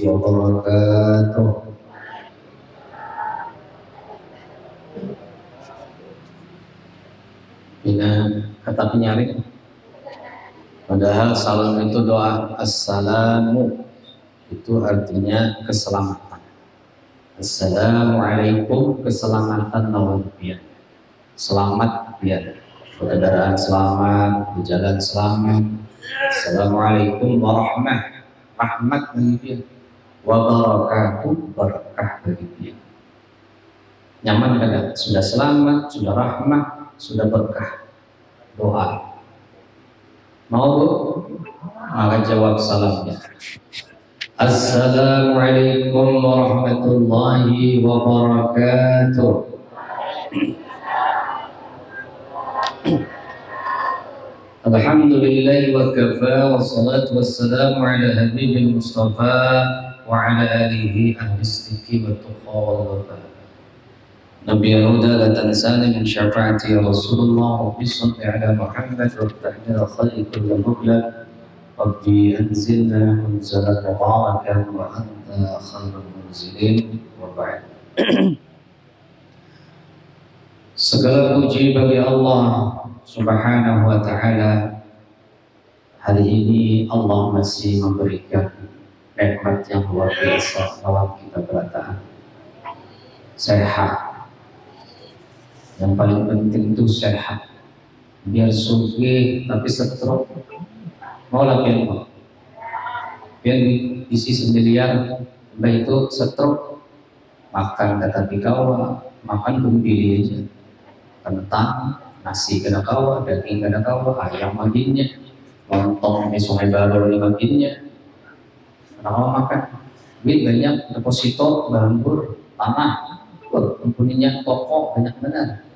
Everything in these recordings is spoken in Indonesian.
wabarakatuh. Ini kata penyaring. Padahal salam itu doa. Assalamu itu artinya keselamatan. Assalamualaikum, keselamatan lawan pian. Selamat pian. Berkendaraan selamat, berjalan selamat. Assalamualaikum rahmat bagi pian. Wabarakatuh, berkah bagi pian. Nyaman kada? Sudah selamat, sudah rahmat, sudah berkah. Doa. Mau bu? Maka jawab salamnya. Assalamualaikum warahmatullahi wabarakatuh. Alhamdulillah wa kafa wa salatu wassalamu ala habibil mustafa wa ala alihi ahli sidqi wa tuqa wal wafa. Nabi Huda la tansani min syafaati Rasulullah Rabbi salli ala Muhammad wa ta'ala khalqi wa mughlaq Rabbi anzilna munzalan mubarakan wa anta khairul munzilin wa ba'd. Segala puji bagi Allah Subhanahu wa ta'ala. Hari ini Allah masih memberikan nikmat yang luar biasa dalam kita berataan. Sehat. Yang paling penting itu sehat. Biar sugih tapi stroke. Mau lah pian mau. Pian isi sendirian, mbak itu stroke. Makan kata kawa, makan kumpili aja. Kentang, nasi kena kawa, daging kena kawa, ayam maginnya, lontong di Sungai Baru di maginnya. Kenapa makan? Duit banyak, deposito, bambur, tanah, punya toko banyak benar.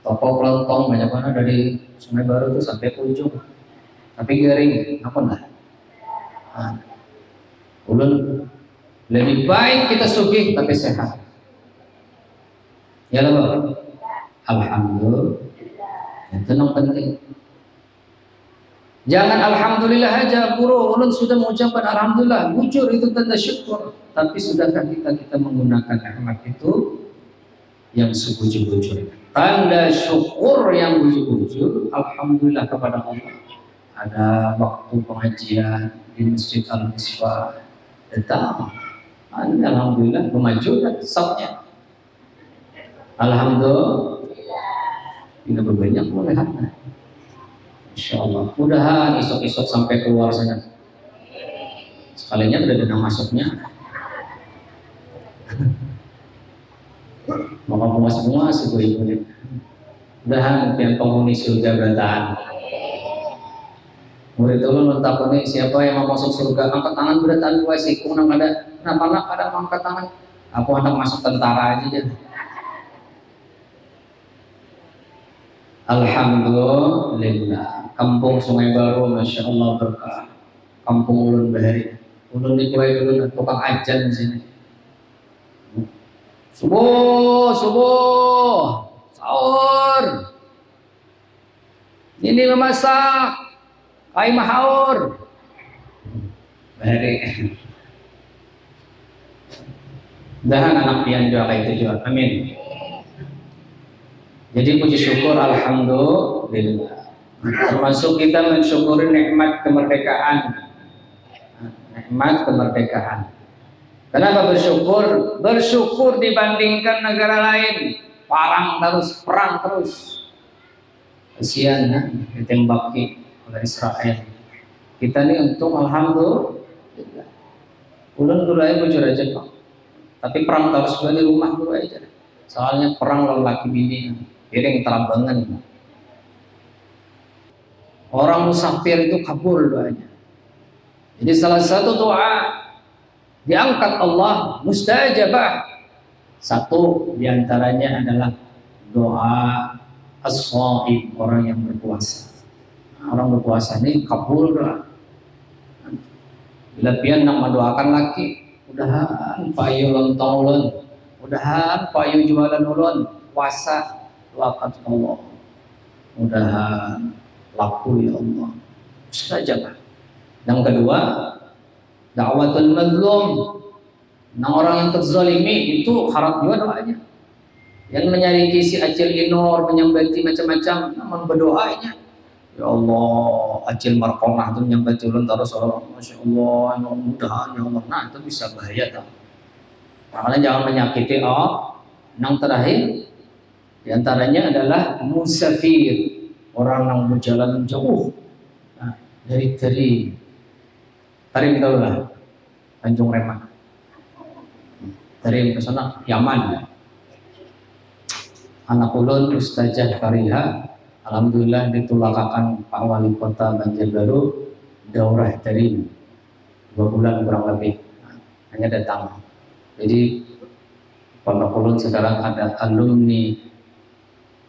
Toko kelontong banyak mana dari Sungai Baru itu sampai ke ujung. Tapi garing, apa enggak? Ulun lebih baik kita sugih tapi sehat. Ya lah, alhamdulillah. Itu yang penting. Jangan alhamdulillah aja, bro. Ulun sudah mengucapkan alhamdulillah, bujur itu tanda syukur. Tapi sudahkah kita menggunakan nikmat itu yang sebujur-bujur? Tanda syukur yang bujur-bujur, alhamdulillah kepada Allah. Ada waktu pengajian di Masjid Al-Misbah, datang. Alhamdulillah, memajukan saatnya. Alhamdulillah. Tidak berbanyak melihatnya. Insyaallah. Mudahan esok-esok sampai keluar sana. Sekalinya udah ada masuknya. Maka semua sebuah ibu. Mudahan yang penghuni surga berataan. Murid ulun mentakuni siapa yang mau masuk surga, angkat tangan berataan gue sih. Kenapa anak ada angkat tangan? Aku anak masuk tentara aja deh. Alhamdulillah. Kampung Sungai Baru, masya Allah berkah. Kampung ulun bahari. Ulun di kuai dulu tukang ajan di sini. Subuh, sahur. Ini memasak. Kai mahaur. Bahari. Dahan anak pian juga kayak itu juga. Amin. Jadi puji syukur alhamdulillah. Termasuk kita mensyukuri nikmat kemerdekaan. Nikmat kemerdekaan. Kenapa bersyukur? Bersyukur dibandingkan negara lain. Perang terus. Kasihan ditembaki oleh Israel. Kita ini untung alhamdulillah. Ulun dulu aja bujur aja Pak. Tapi perang terus juga di rumah dulu aja. Soalnya perang laki bini. Piring terambangan. Orang musafir itu kabul doanya. Jadi salah satu doa diangkat Allah mustajabah. Satu diantaranya adalah doa as-shaim, orang yang berpuasa. Orang berpuasa ini kabul lah. Bila pian nak mendoakan laki, mudahan payu lontong ulun, mudahan payu jualan ulun puasa doakan Allah. Mudahan laku ya Allah. Mustajabah. Yang kedua, Da'watul mazlum, nah orang yang terzalimi itu harap juga doanya. Yang menyariki si Acil Inor, menyambati macam-macam, namun berdoanya, ya Allah, Acil Markomah itu menyambati ulun terus Allah, Masya Allah, ya mudahan, ya Allah, nah itu bisa bahaya tak? Makanya jangan menyakiti Yang terakhir, diantaranya adalah musafir, orang yang berjalan jauh dari Tarim tahu lah, Tanjung Reman. Tarim ke sana, Yaman. Anak ulun Ustazah Fariha, alhamdulillah ditulakakan Pak Wali Kota Banjarbaru daurah Tarim 2 bulan kurang lebih, hanya datang. Jadi pondok ulun sekarang ada alumni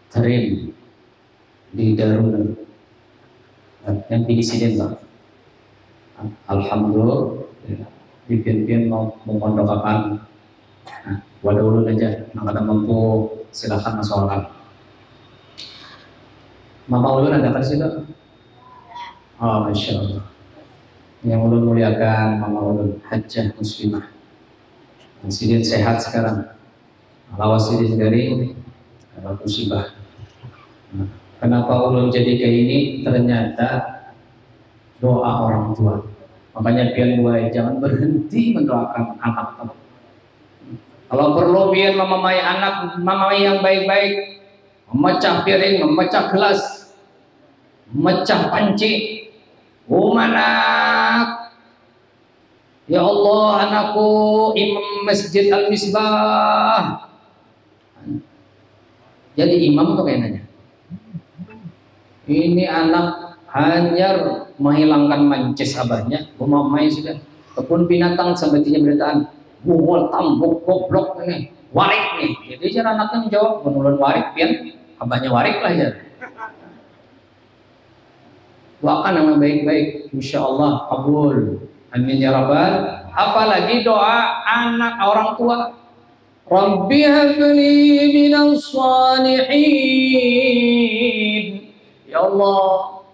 Tarim di Darul yang insiden lah. Alhamdulillah dipimpin mau mengondokakan wadah ulun aja, yang ada mampu silakan masyarakat. Mama ulun ada kan sih dok? Oh Masya Allah. Yang ulun muliakan mama ulun Hajjah Muslimah, insiden sehat sekarang, lawas ini dari musibah. Kenapa ulun jadi kayak ini? Ternyata doa orang tua. Makanya pian buai jangan berhenti mendoakan anak. Kalau perlu pian memamai anak, mamai yang baik-baik, memecah piring, memecah gelas, memecah panci. Oh anak, ya Allah anakku imam masjid Al-Misbah. Jadi imam tuh kayaknya. Ini anak hanya menghilangkan mancis abahnya, memamai sudah. Kebun binatang sebetulnya beritaan, buhol tambuk goblok ini, warik nih. Jadi cara anaknya menjawab, menulun warik, pian abahnya warik lah ya. Doakan nama baik-baik, insya Allah kabul. Amin ya rabbal. Apalagi doa anak orang tua. Rabbi habli minas salihin. Ya Allah,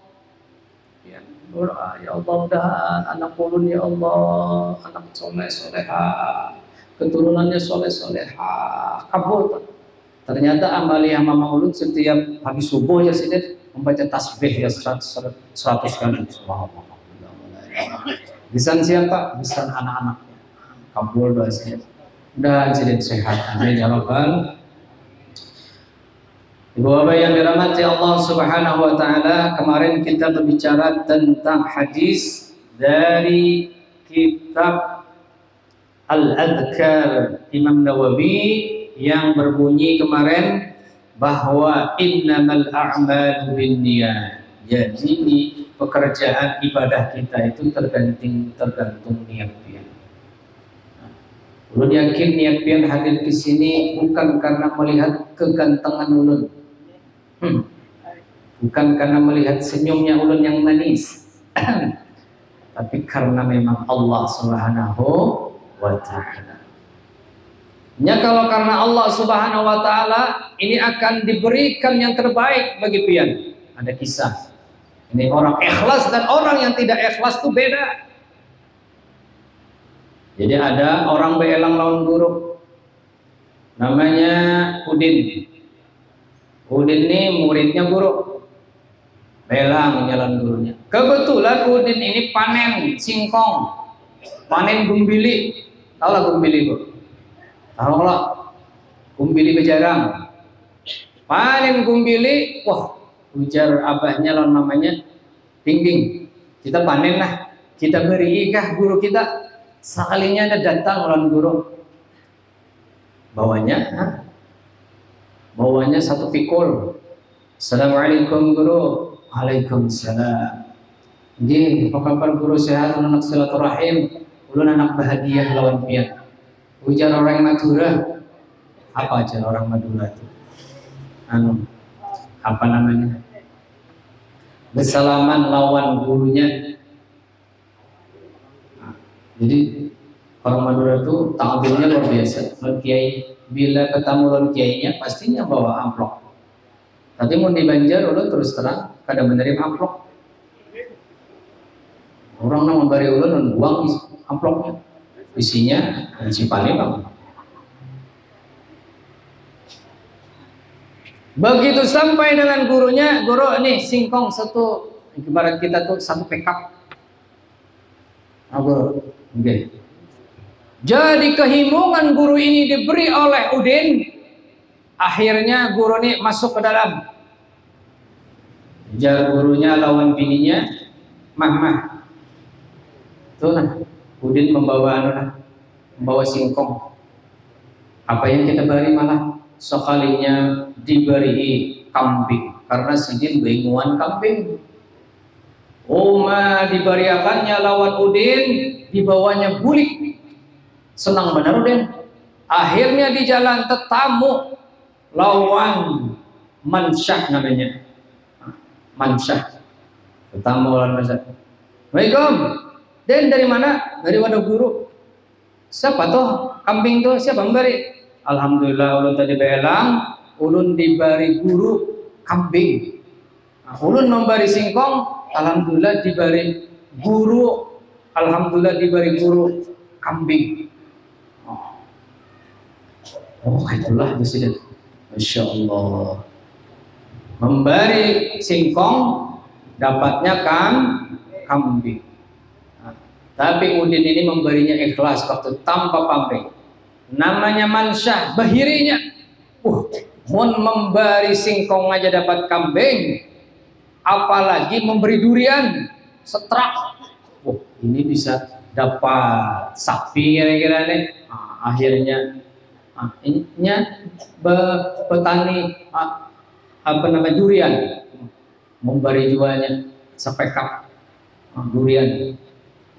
ya Allah mudahan anak ulun ya Allah, anak soleh soleha, keturunannya soleh soleha, kabul. Ternyata amalia mama ulun setiap habis subuh ya sih membaca tasbih ya 100 kali. Subhanallah. Bisan siapa? Bisan anak-anaknya. Kabul doa saya. Dan jadi sehat. Amin ya rabbal. Ibu bapak yang dirahmati Allah Subhanahu wa taala, kemarin kita berbicara tentang hadis dari kitab Al-Adhkar Imam Nawawi yang berbunyi kemarin bahwa innamal a'malu binniyat. Jadi pekerjaan ibadah kita itu tergantung niat pian. Ulun yakin niat pian hadir ke sini bukan karena melihat kegantengan ulun. Bukan karena melihat senyumnya ulun yang manis, tapi karena memang Allah Subhanahu wa ta'ala. Ya kalau karena Allah Subhanahu wa ta'ala, ini akan diberikan yang terbaik bagi pian. Ada kisah. Ini orang ikhlas dan orang yang tidak ikhlas itu beda. Jadi ada orang beelang lawan guru, namanya Udin. Udin ini muridnya guru, beelang jalan gurunya. Kebetulan Udin ini panen singkong, panen gumbili. Tahu lah gumbili bu? Tahu lah, gumbili bejarang. Panen gumbili, wah ujar abahnya lawan namanya, ding kita panen lah, kita beri kah guru kita. Sekalinya ada datang lawan guru, bawanya 1 pikul. Assalamualaikum guru. Waalaikumsalam. Nggih, apa kabar guru, sehat? Anak silaturahim, ulun anak bahagia lawan pian. Ujar orang Madura. Apa aja orang Madura itu? Apa namanya? Bersalaman lawan gurunya. Jadi orang Madura itu tampilnya luar biasa. Lawan kiai, bila ketemu lawan kiainya pastinya bawa amplop. Tapi mau di Banjar ulun terus terang kada menerima amplop. Orang nang memberi ulun buang amplopnya, isinya nasi Palembang. Begitu sampai dengan gurunya, guru nih singkong satu, ibarat kita tuh satu pekap. Guru, okay. Jadi kehimungan guru ini diberi oleh Udin. Akhirnya guru ini masuk ke dalam. Jar gurunya lawan bininya, mah. Tuh nah, Udin membawa singkong. Apa yang kita beri malah sekalinya diberi kambing, karena sidin benguan kambing. Oma diberiakannya lawan Udin, dibawanya bulik. Senang benar Udin. Akhirnya di jalan tetamu lawan Mansyah namanya. Mansyah. Tetamu lawan Mansyah. Assalamualaikum. Den dari mana? Dari wadah guru. Siapa tuh? Kambing tuh siapa memberi? Alhamdulillah ulun tadi belang, ulun diberi guru kambing. Ulun memberi singkong, alhamdulillah diberi guru, alhamdulillah diberi guru kambing. Oh itulah disini. Masya Allah. Memberi singkong, dapatnya kan kambing. Tapi Udin ini memberinya ikhlas waktu tanpa pamrih. Namanya Mansyah, bahirinya. Mun memberi singkong aja dapat kambing, apalagi memberi durian, setrak. Ini bisa dapat sapi kira-kira nih. Akhirnya, petani durian memberi jualnya sepekap durian.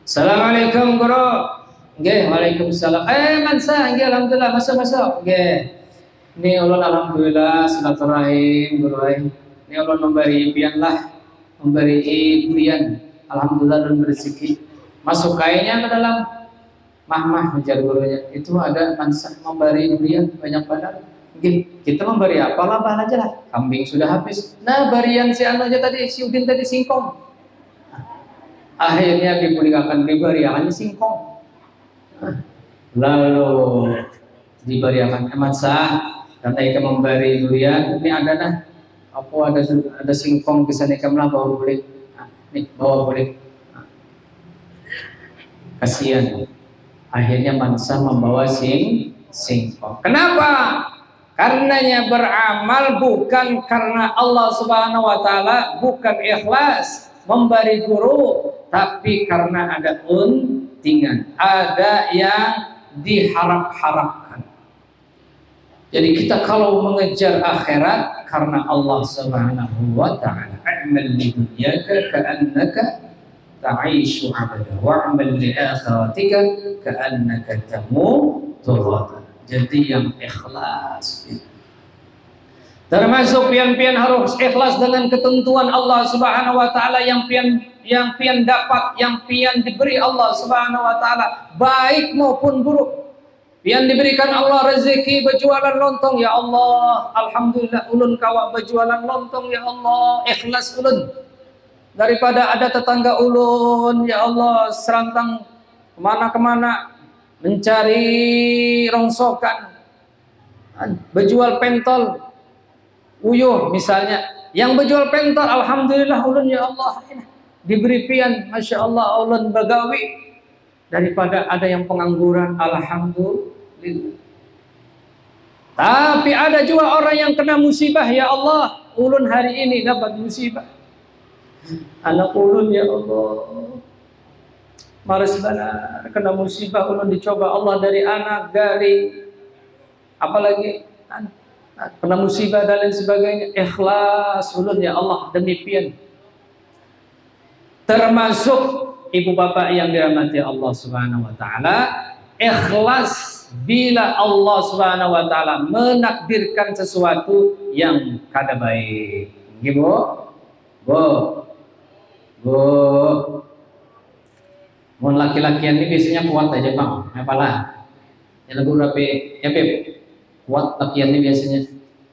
Assalamualaikum guru. Nggih, waalaikumsalam. Mansa, nggih alhamdulillah, masuk. Nggih. Ini ulun alhamdulillah silaturahim guru. Ini ulun memberi durian. Alhamdulillah ulun berzeki. Masuk kayaknya ke dalam mah menjar gurunya. Itu ada Mansa memberi durian banyak banget. Nggih, kita memberi apa lah aja lah. Kambing sudah habis. Nah, barian si anu aja tadi, si Udin tadi singkong. Akhirnya diberikan hanya singkong. Lalu diberikan Mansa karena kita memberi durian. Ini ada nah, ada singkong bisa nikam lah bawa boleh. Nih bawa boleh. Kasihan. Akhirnya Mansa membawa singkong. Kenapa? Karenanya beramal bukan karena Allah Subhanahu wa taala, bukan ikhlas memberi guru, tapi karena ada untingan, ada yang diharap-harapkan. Jadi kita kalau mengejar akhirat karena Allah Subhanahu wa taala, a'mal li dunyaka ka'annaka ta'ishu 'abada wa'mal li akhiratika ka'annaka tamutu ghada. Jadi yang ikhlas. Termasuk pian-pian harus ikhlas dengan ketentuan Allah Subhanahu wa taala yang pian dapat, yang pian diberi Allah Subhanahu wa taala, baik maupun buruk. Pian diberikan Allah rezeki berjualan lontong, ya Allah, alhamdulillah ulun kawa berjualan lontong, ya Allah, ikhlas ulun. Daripada ada tetangga ulun, ya Allah, serantang kemana-kemana mencari rongsokan, berjual pentol, uyuh misalnya, yang berjual pentol, alhamdulillah ulun ya Allah diberi pian, masya Allah ulun begawi, daripada ada yang pengangguran, alhamdulillah. Tapi ada juga orang yang kena musibah, ya Allah ulun hari ini dapat musibah, anak ulun ya Allah maras benar kena musibah, ulun dicoba Allah dari anak, dari apalagi kena musibah dan lain sebagainya. Ikhlas ulun ya Allah demikian. Termasuk ibu bapak yang dirahmati Allah Subhanahu wa taala, ikhlas bila Allah Subhanahu wa taala menakdirkan sesuatu yang kada baik. Nggih, Bu. Mun laki-lakian ini biasanya kuat aja bang, apalah. Yang lagu rapi, ya Beb, kuat lakian ini biasanya.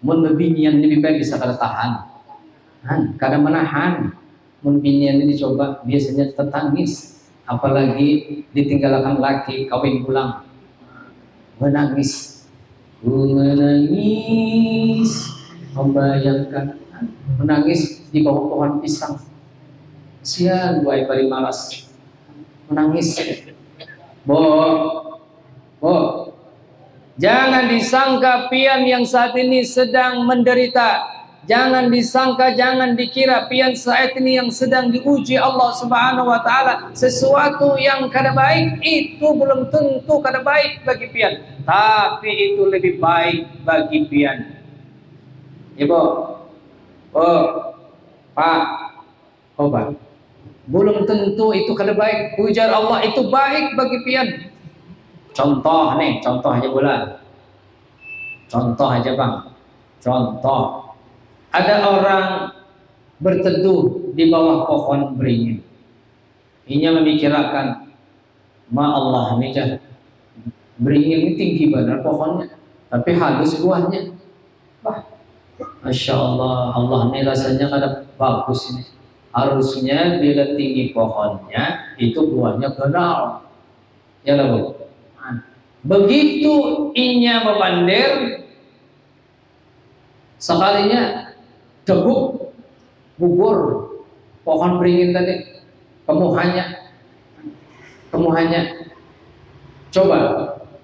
Mun bebinian ini bisa kada tahan, kada menahan. Mun binian ini dicoba biasanya tertangis. apalagi ditinggalkan laki kawin pulang, menangis, menangis, membayangkan menangis di bawah pohon pisang. Sian buai bari malas, menangis. Bo, jangan disangka pian yang saat ini sedang menderita. Jangan disangka, jangan dikira pian saat ini yang sedang diuji Allah Subhanahu wa taala. Sesuatu yang kada baik itu belum tentu kada baik bagi pian, tapi itu lebih baik bagi pian. Ibu, Pak, Pak, belum tentu itu kada baik. Ujar Allah itu baik bagi pian. Contoh nih, contoh aja bulan. Contoh aja bang, contoh. Ada orang berteduh di bawah pohon beringin. Ia memikirkan, ma Allah nih jah, beringin ini tinggi benar pohonnya, tapi halus buahnya. Wah, Masya Allah, Allah ini rasanya kada bagus ini. Harusnya bila tinggi pohonnya, itu buahnya kenal. Ya lah bu. Begitu inya membandir, sekalinya teguk gugur pohon beringin tadi, kemuhannya. Coba,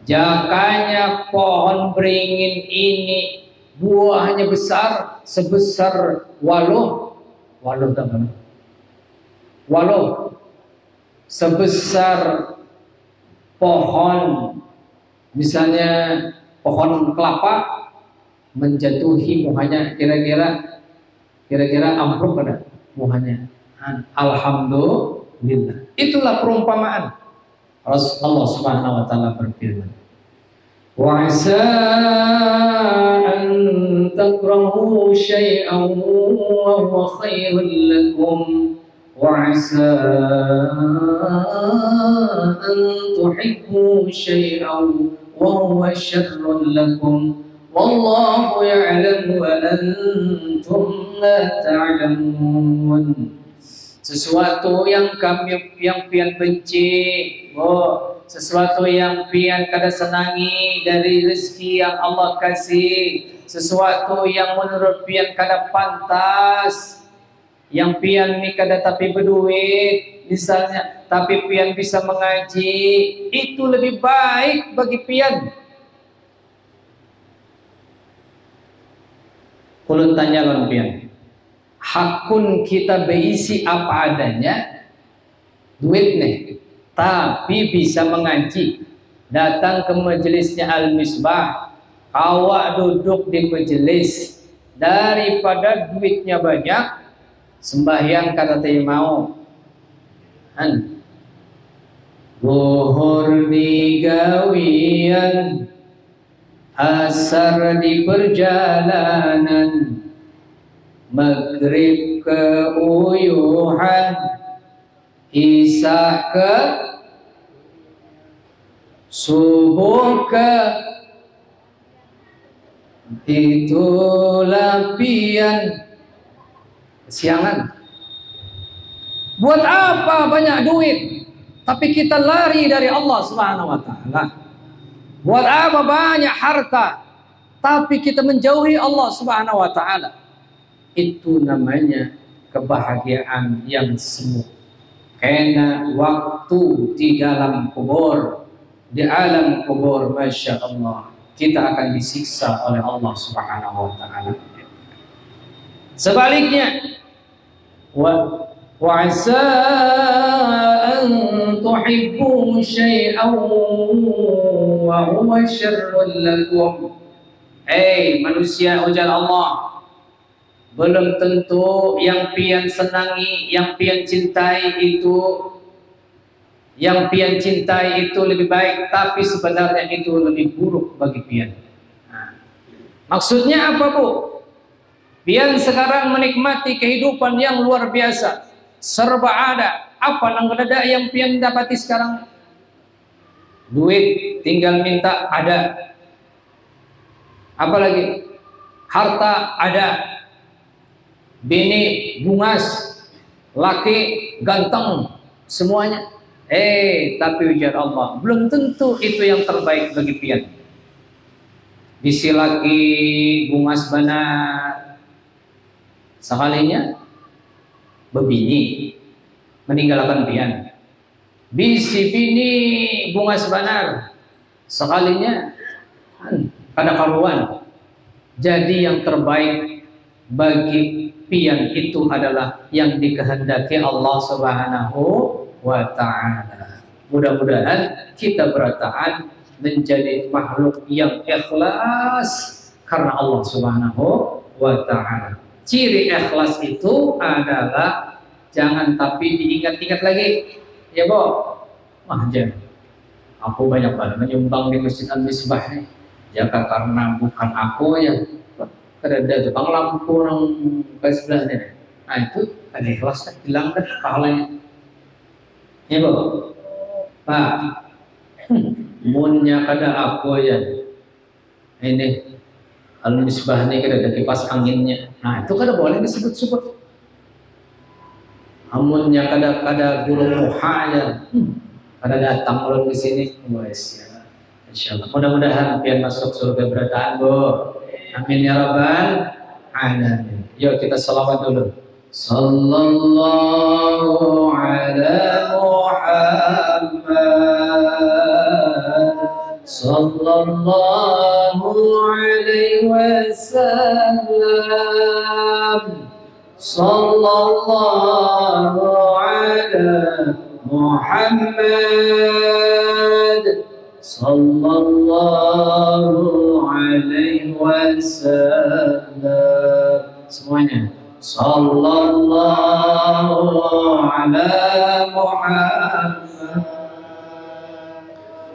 jakanya pohon beringin ini buahnya besar sebesar waluh sebesar pohon, misalnya pohon kelapa, menjatuhi buahnya kira-kira ambruk pada buahnya. Alhamdulillah. Itulah perumpamaan. Allah Subhanahu wa taala berfirman, wa asa an takrahu syai'an wa huwa khairul lakum wa asa an tuhibbu syai'an wa huwa syarrul lakum wallahu ya'lamu wa antum la ta'lamun. Sesuatu yang pian benci, sesuatu yang pian kada senangi dari rezeki yang Allah kasih, sesuatu yang menurut pian kada pantas, yang pian ni kada tapi berduit misalnya, tapi pian bisa mengaji, itu lebih baik bagi pian. Kulun tanya lawan pian, hakun kita berisi apa adanya, duit nih, tapi bisa mengaji, datang ke majelisnya Al-Misbah, awak duduk di majelis, daripada duitnya banyak, sembahyang kata mau, zuhur di gawian, asar di perjalanan, maghrib ke uyuhan, isya ke subuh ke, itulah pian kesiangan. Buat apa banyak duit tapi kita lari dari Allah Subhanahu wa taala? Buat apa banyak harta tapi kita menjauhi Allah Subhanahu wa taala? Itu namanya kebahagiaan yang semu. Karena waktu di dalam kubur, di alam kubur, Masya Allah, kita akan disiksa oleh Allah Subhanahu wa taala. Sebaliknya, wa asa an tuhibbu syai'an wa huwa syarrul lakum. Manusia, ujar Allah, belum tentu yang pian senangi, yang pian cintai itu lebih baik, tapi sebenarnya itu lebih buruk bagi pian. Maksudnya apa bu? Pian sekarang menikmati kehidupan yang luar biasa, serba ada. Apa yang ada yang pian dapati sekarang? Duit tinggal minta ada. Apalagi harta ada, bini bungas, laki ganteng, semuanya. Tapi ujar Allah, belum tentu itu yang terbaik bagi pian. Bisi laki bungas banar, sekalinya bebini meninggalkan pian. Bisi bini bungas banar, sekalinya kada karuan. Jadi yang terbaik bagi pian itu adalah yang dikehendaki Allah Subhanahu wa ta'ala. Mudah-mudahan kita berataan menjadi makhluk yang ikhlas karena Allah Subhanahu wa ta'ala. Ciri ikhlas itu adalah jangan tapi diingat-ingat lagi. Ya Bo, jangan. Aku banyak banget menyumbang di Masjid Al-Misbah nih. Jaka karena bukan aku ya ada tukang lampu yang ke sebelahnya. Nah itu ada ikhlas hilang kan pahalanya. Ya Bo, Pak, munnya kada aku ya. Ini Al-Misbah ini kada ada kipas anginnya. Nah itu kada boleh disebut-sebut. Amunnya kada guru muha ya. Kada datang ulun di sini. Wes ya. Insyaallah. Mudah-mudahan pian masuk surga berataan, Bu. Amin ya rabbal alamin. Yuk kita salawat dulu. Sallallahu ala Muhammad. Sallallahu alaihi wasallam. Sallallahu ala Muhammad. Sallallahu alaihi wasallam. Semuanya. Sallallahu ala Muhammad.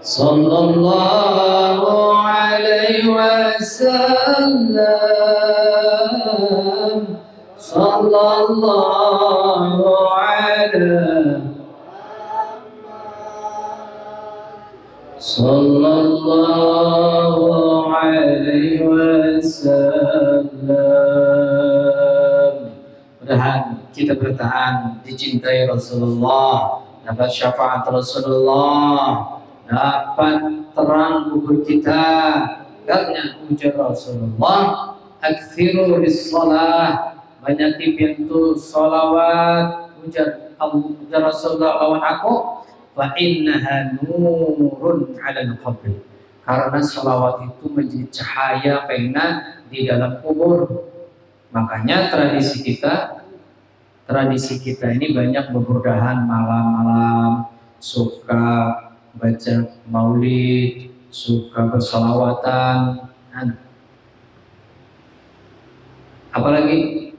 Sallallahu alaihi wasallam. Sallallahu ala Sallallahu alaihi wasallam. Mudah-mudahan kita bertahan dicintai Rasulullah, dapat syafaat Rasulullah, dapat terang kubur kita karena ujar Rasulullah. Aktsiru bis-shalah, banyak pintu salawat. Ujar Rasulullah lawan aku, fa innaha nurun 'alal qabr, karena salawat itu menjadi cahaya pena di dalam kubur. Makanya tradisi kita ini banyak beburdahan malam-malam, suka baca maulid, suka bersalawatan, apalagi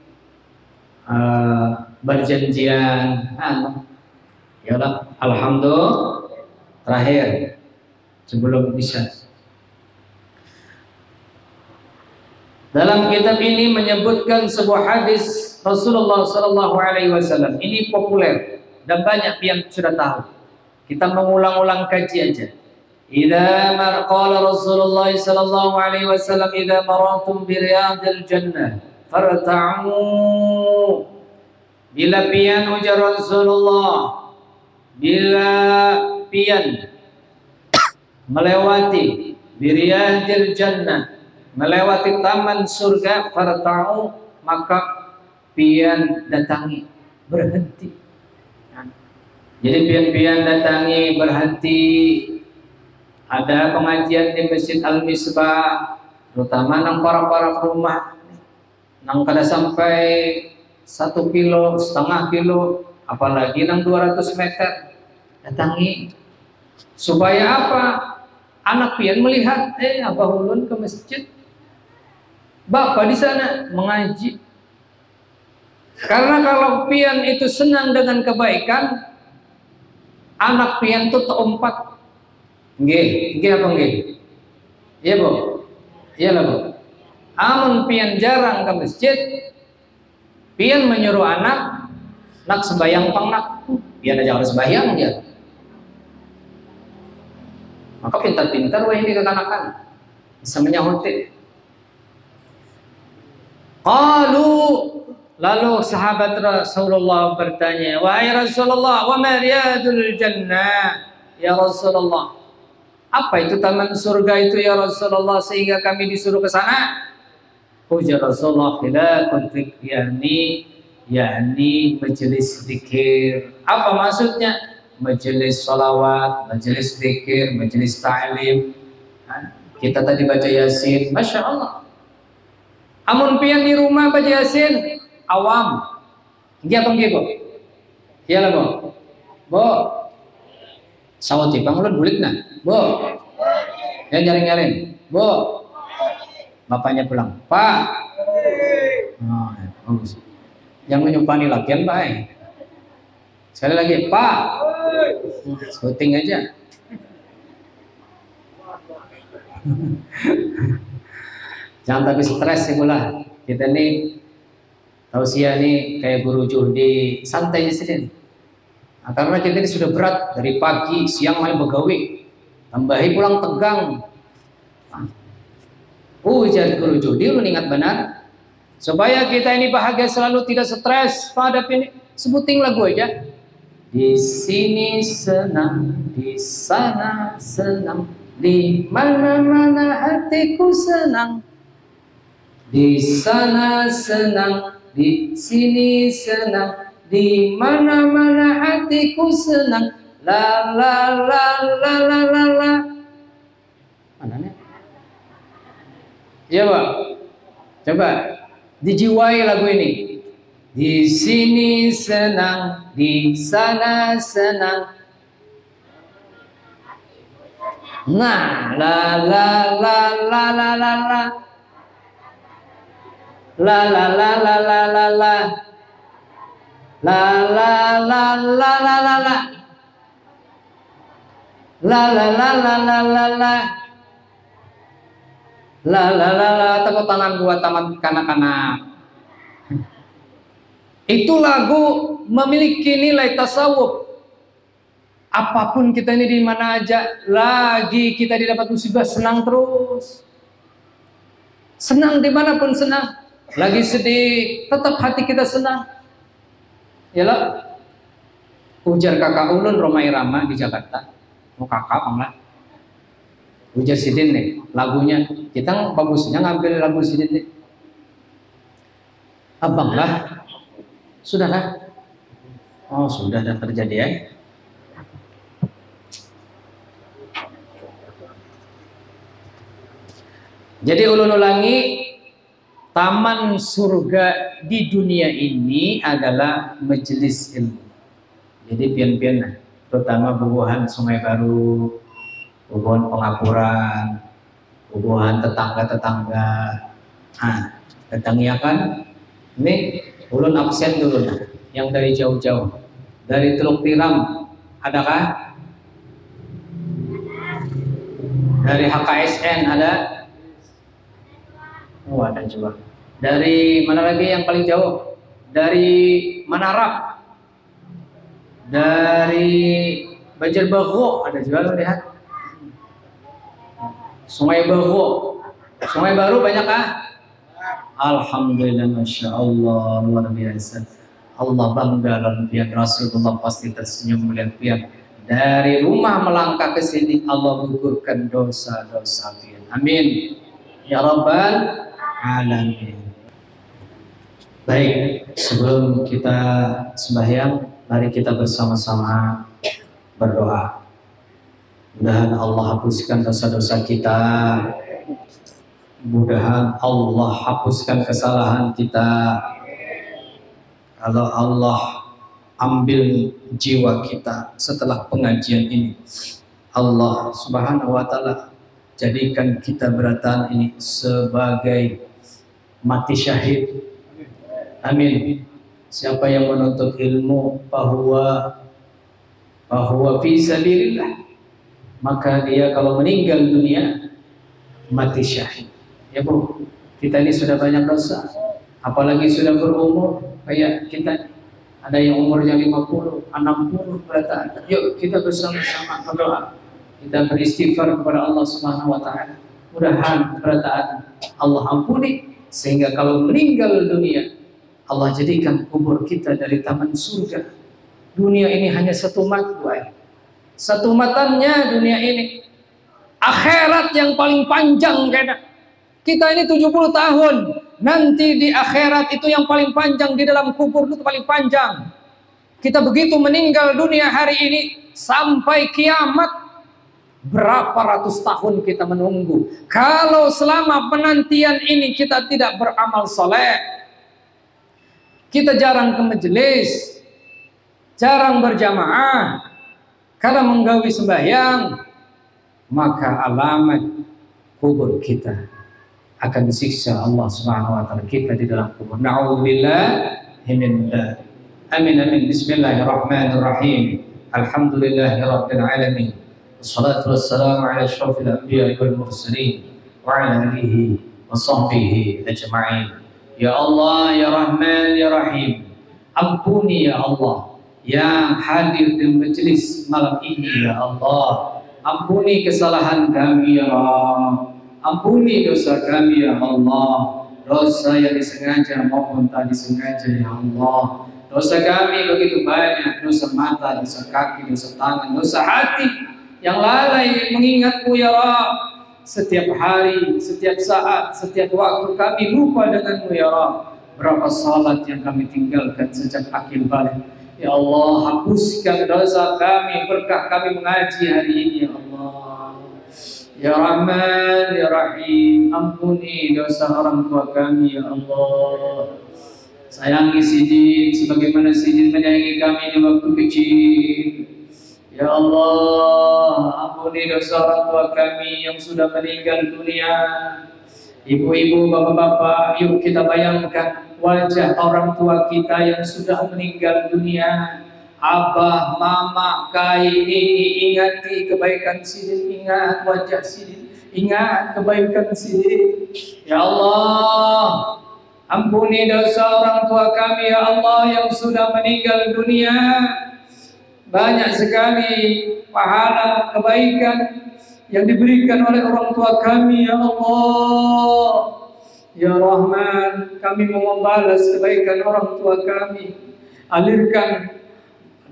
berjanjian. Ya Allah, alhamdulillah. Terakhir sebelum bisa, dalam kitab ini menyebutkan sebuah hadis Rasulullah Sallallahu Alaihi Wasallam. Ini populer dan banyak yang sudah tahu. Kita mengulang-ulang kaji aja. Idza qala Rasulullah Sallallahu Alaihi Wasallam, idza maratum bi riyadil jannah farta'u. Bila pian ujar Rasulullah, bila pian melewati biriyadil jannah, melewati taman surga, farta'u, maka pian datangi, berhenti. Jadi pian-pian datangi, berhenti. Ada pengajian di Masjid Al-Misbah, terutama nang para rumah, nang kada sampai 1,5 kilo, apalagi nang 200 meter, datangi. Supaya apa? Anak pian melihat, abah ulun ke masjid, bapak di sana mengaji. Karena kalau pian itu senang dengan kebaikan, anak pian itu terumpat. Nggih apa nggih? Iya Bu? Iya lah Bu. Amun pian jarang ke masjid, pian menyuruh anak, nak sembahyang nak, pian aja harus sembahyang dia. Maka pintar-pintar wah ini kekanakan bisa menyahuti. Qalu, Lalu sahabat Rasulullah bertanya, wahai Rasulullah, wa ma riyadul jannah? Ya Rasulullah, apa itu taman surga itu ya Rasulullah sehingga kami disuruh ke sana? Ujar Rasulullah, khilafun yakni majelis zikir. Apa maksudnya? Majelis salawat, majelis zikir, majelis ta'lim. Kita tadi baca Yasin, Masya Allah. Amun pian di rumah baca Yasin, awam. Dia apa gitu? Iya lah, Bo. Bo. Sawat tipang ulun bulit nah. Bo. Ya nyaring-nyaring. Bo. Bapaknya pulang. Pak. Oh, ya, bagus. Yang menyumpani lagian, Pak. Sekali lagi, Pak. Syuting aja. Jangan tapi stres sih pula. Kita nih tausiah nih kayak guru Juhdi, santai aja sih. Nah, karena kita ini sudah berat dari pagi, siang main begawe, tambahi pulang tegang. Ujar guru Juhdi, lu ingat benar. Supaya kita ini bahagia selalu, tidak stres pada ini, sebutin lagu aja. Di sini senang, di sana senang, di mana-mana hatiku senang. Di sana senang, di sini senang, di mana-mana hatiku senang. La la la la la la la. Mananya? Ya, Pak. Coba dijiwai lagu ini. Di sini senang, di sana senang. Nah, la la la la la la la. La la la la la la la. La la la la la la la. La la la la la la la. La la la la, tepuk tangan buat taman kanak-kanak. Itu lagu memiliki nilai tasawuf. Apapun kita ini di mana aja, lagi kita didapat musibah, senang terus. Senang dimanapun senang. Lagi sedih, tetap hati kita senang. Yalah. Ujar kakak ulun Romai Rama di Jakarta. Mau kakak banglah. Ujar Sidin nih lagunya. Kita bagusnya ngambil lagu Sidin nih. Abang lah. Sudah kah? Oh sudah dah terjadi ya. Jadi ulun ulangi, taman surga di dunia ini adalah majelis ilmu. Jadi pian-pian, terutama bubuhan Sungai Baru, bubuhan Pengapuran, bubuhan tetangga-tetangga. Nah, datangnya kan, ini ulun absen dulu nah, yang dari jauh-jauh, dari Teluk Tiram, adakah? Dari HKSN ada? Oh ada juga. Dari mana lagi yang paling jauh? Dari Manarap, dari Banjarbaru ada juga lo lihat. Sungai Baru, Sungai Baru banyak kah? Alhamdulillah, masya Allah, luar biasa. Allah bangga dan pian Rasulullah pasti tersenyum melihat pian. Dari rumah melangkah ke sini Allah gugurkan dosa-dosa pian. Amin. Ya Rabbal Alamin. Baik, sebelum kita sembahyang, mari kita bersama-sama berdoa. Mudah-mudahan Allah hapuskan dosa-dosa kita. Mudah-mudahan Allah hapuskan kesalahan kita. Kalau Allah ambil jiwa kita setelah pengajian ini, Allah Subhanahu wa Ta'ala jadikan kita beratan ini sebagai mati syahid. Amin. Siapa yang menuntut ilmu bahwa fi sabilillah, maka dia kalau meninggal dunia mati syahid. Ya Bu, kita ini sudah banyak dosa, apalagi sudah berumur kayak kita. Ada yang umurnya 50, 60 beratan. Yuk kita bersama-sama berdoa. Kita beristighfar kepada Allah Subhanahu wa Ta'ala. Mudah-mudahan berataan Allah ampuni, sehingga kalau meninggal dunia Allah jadikan kubur kita dari taman surga. Dunia ini hanya satu mata, satu matanya dunia ini. Akhirat yang paling panjang kayaknya. Kita ini 70 tahun. Nanti di akhirat itu yang paling panjang, di dalam kubur itu paling panjang. Kita begitu meninggal dunia hari ini sampai kiamat, berapa ratus tahun kita menunggu. Kalau selama penantian ini kita tidak beramal soleh, kita jarang ke majelis, jarang berjamaah, kadang menggawi sembahyang, maka alamat kubur kita akan disiksa Allah Subhanahu wa taala kita di dalam kubur. Na'udzubillah min dzalik. Amin amin. Bismillahirrahmanirrahim. Alhamdulillahirabbil alamin. Wassalatu wassalamu ala asyrafil anbiya'i wal mursalin wa ala alihi wa sahbihi ajma'in. Ya Allah, ya Rahman, ya Rahim. Ampuni ya Allah yang hadir di majelis malam ini ya Allah. Ampuni kesalahan kami ya Allah. Ampuni dosa kami ya Allah, dosa yang disengaja maupun tak disengaja ya Allah. Dosa kami begitu banyak, dosa mata, dosa kaki, dosa tangan, dosa hati yang lalai mengingatmu ya Rabb. Setiap hari, setiap saat, setiap waktu kami lupa denganmu ya Rabb. Berapa salat yang kami tinggalkan sejak akil balik. Ya Allah, hapuskan dosa kami, berkah kami mengaji hari ini ya Allah. Ya Rahman, ya Rahim, ampuni dosa orang tua kami ya Allah. Sayangi Sidin sebagaimana Sidin menyayangi kami di waktu kecil. Ya Allah, ampuni dosa orang tua kami yang sudah meninggal dunia. Ibu-ibu, bapak-bapak, yuk kita bayangkan wajah orang tua kita yang sudah meninggal dunia. Abah, mama, kai, nini, ingati kebaikan Sidin, ingat wajah Sidin, ingat kebaikan Sidin. Ya Allah, ampuni dosa orang tua kami ya Allah yang sudah meninggal dunia. Banyak sekali pahala kebaikan yang diberikan oleh orang tua kami ya Allah. Ya Rahman, kami mau membalas kebaikan orang tua kami. Alirkan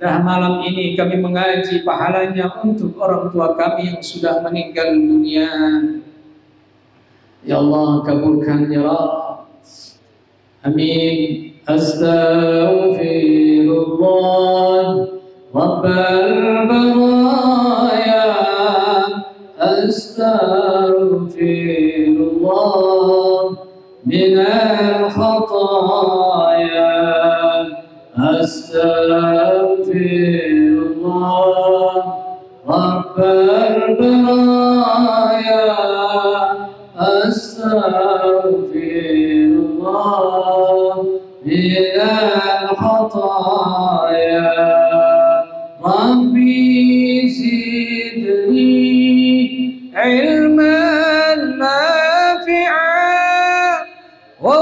dah malam ini kami mengaji pahalanya untuk orang tua kami yang sudah meninggal dunia. Ya Allah, kabulkan ya Rabb. Amin. Astaghfirullah Rabbal baraya. Astaghfirullah minal khataya. Astaghfirullah Rabbal baraya. Astaghfirullah minal khataya. Rabbi zidni ilman nafi'an wa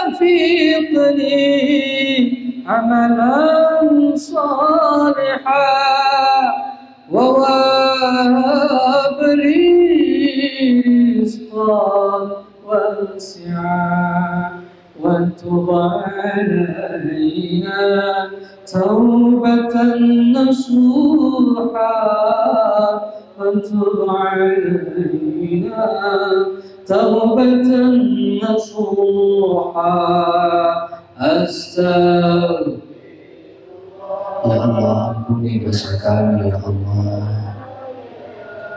wafiqni amalan salihah wa wabli rizqan wasi'an wa tub alaina taubatan nasuha wa tub alaina taubatan nasuha. Astaghfirullah. Ya Allah, ampuni dosa kami ya Allah.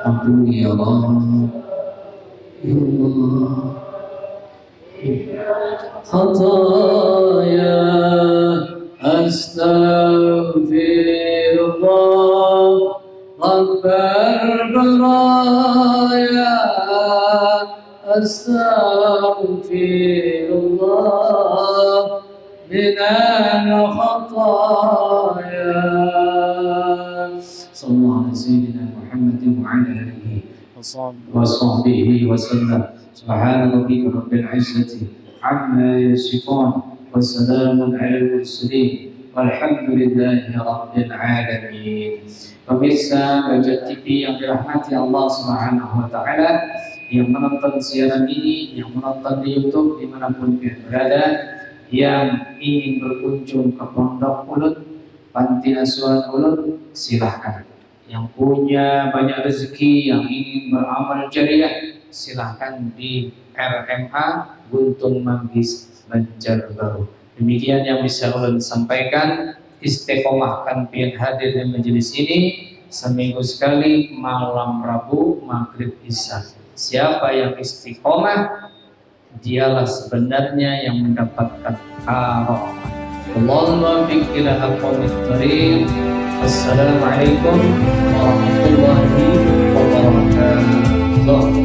Ampuni ya Allah. Ya Allah. Khataya. Astaghfirullah Rabbal baraya. Astaghfirullah minal khataya. Sallallahu ala sayyidina Muhammadin wa ala alihi wa sahbihi wa sallam. Subhana rabbika rabbil izzati amma yasifun wa salamun alal mursalin walhamdulillahi rabbil alamin. Pemirsa Gajah TV yang dirahmati Allah Subhanahu wa taala, yang menonton siaran ini, yang menonton di YouTube dimanapun kalian berada, yang ingin berkunjung ke Pondok Ulun, Panti Asuhan Ulun, silahkan. Yang punya banyak rezeki, yang ingin beramal jariah, silahkan di RMA Guntung Manggis, Banjarbaru. Demikian yang bisa ulun sampaikan. Istiqomahkan pian hadir di majelis ini seminggu sekali, malam Rabu, maghrib, isya. Siapa yang istiqomah, dialah sebenarnya yang mendapatkan karomah. Allahumma fiq ila aqwamit thariq. Assalamualaikum warahmatullahi wabarakatuh.